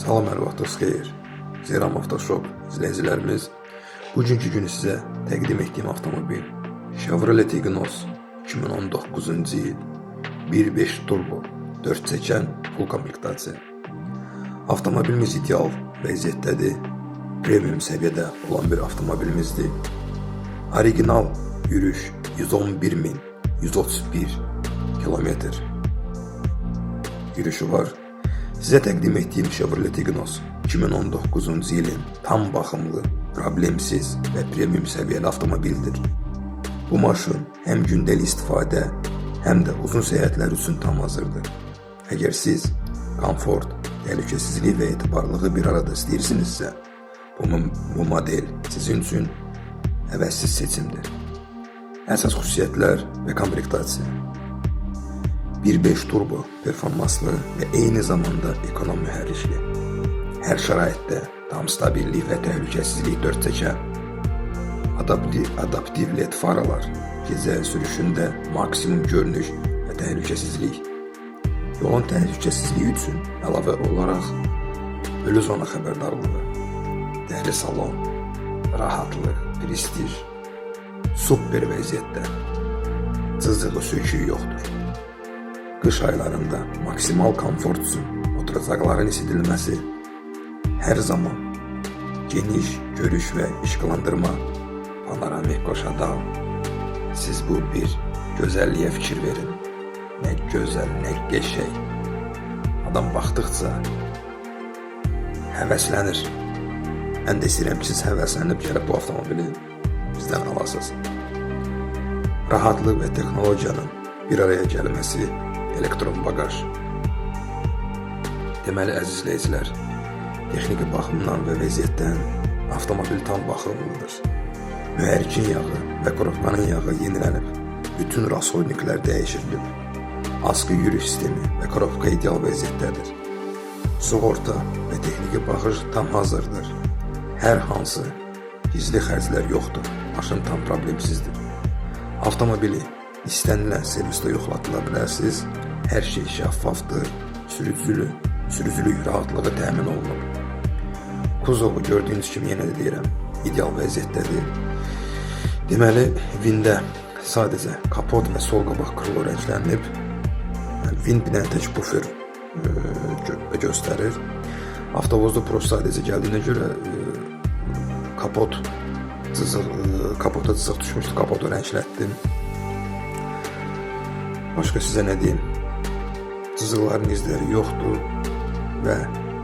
Salam, hər vaxtınız xeyir. Zeram Avtoshop izləyicilərimiz, bugünkü günü sizə təqdim etdiyim avtomobil Chevrolet Ignos 2019-cu il 1.5 turbo 4 çəkən full komplektasiya. Avtomobilimiz ideal vəziyyətdədir, premium səviyyədə olan bir avtomobilimizdir. Original yürüş 111.131 kilometr yürüşü var. Sizə təqdim etdiyim Chevrolet Ignos 2019-cu ilin tam baxımlı, problemsiz və premium səviyyəli avtomobildir. Bu maşın həm gündəlik istifadə, həm də uzun səyahətlər üçün tam hazırdır. Əgər siz komfort, təhlükəsizlik və etibarlılığı bir arada istəyirsinizsə, bu model sizin üçün əvəzsiz seçimdir. Əsas xüsusiyyətlər və komplektasiya: 1.5 turbo performanslı və eyni zamanda ekonom mühərrikli. Hər şəraitdə tam stabillik və təhlükəsizlik 4 çəkən. Adaptiv LED faralar, gecə sürüşündə maksimum görünüş və təhlükəsizlik. Yolun təhlükəsizliyi üçün əlavə olaraq ölü zona xəbərdarlığı, dəhli salon, rahatlıq, prestij, super vəziyyətdə, cızığı söküyü yoxdur. Qış aylarında maksimal komfort üçün oturacaqların isidilməsi, hər zaman geniş görüş və işıqlandırma, panoramik qoşadağ. Siz bu bir gözəlliyə fikir verin. Nə gözəl, nə qəşəng. Adam baxdıqca həvəslənir. Mən də istəyirəm ki, siz həvəslənib gəlib bu avtomobili bizdən alasınız. Rahatlıq və texnologiyanın bir araya gəlməsi, elektron bagaj. Deməli, əziz izləyicilər, texniki baxımdan və vəziyyətdən avtomobil tam baxımlıdır. Mühərrikin yağı və korobkanın yağı yenilənib, bütün rasxodniklər dəyişirilib. Askı yürüş sistemi və korobka ideal vəziyyətdədir. Sığorta və texniki baxış tam hazırdır. Hər hansı gizli xərclər yoxdur, maşın tam problemsizdir. Avtomobili istənilən servisdə yoxlatıla bilərsiniz. Hər şey şəffafdır, sürücülük rahatlığı təmin olunub. Kuzovu gördüyünüz kimi yenə də deyirəm, ideal vəziyyətdədir. Deməli, vində sadəcə kapot və sol qabaq krilo rənglənib. Vind bir dənə tək bufer göstərir. Avtovozda Pro sadəcə gəldiyinə görə kapota cızıq düşmüşdü, kapotu rənglətdim. Başqa sizə nə deyim? Cızıqların izləri yoxdur və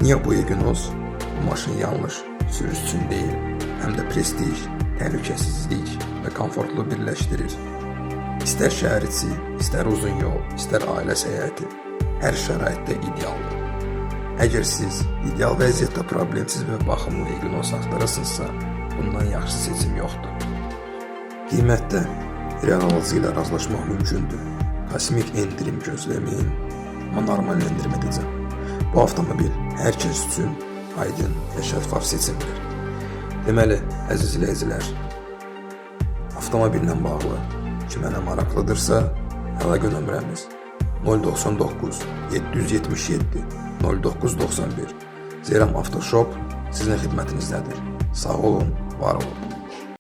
niyə bu Ignos? Bu maşın yalnız sürüş üçün deyil, həm də prestij, təhlükəsizlik və komfortlu birləşdirir. İstər şəhər içi, istər uzun yol, istər ailə səyahəti, hər şəraitdə idealdır. Əgər siz ideal vəziyyətdə problemsiz və baxımlı Ignos axtarırsınızsa, bundan yaxşı seçim yoxdur. Qiymətdə real alıcı ilə razılaşmaq mümkündür. Kosmik endirim gözləməyin, amma normal endirim edəcəm. Bu avtomobil hər kəs üçün aydın və şəffaf seçimdir. Deməli, əziz izləyicilər, avtomobillə bağlı ki mənə maraqlıdırsa, əlaqə nömrəmiz 099 777 0991. Zeram Avtoshop sizin xidmətinizdədir. Sağ olun, var olun.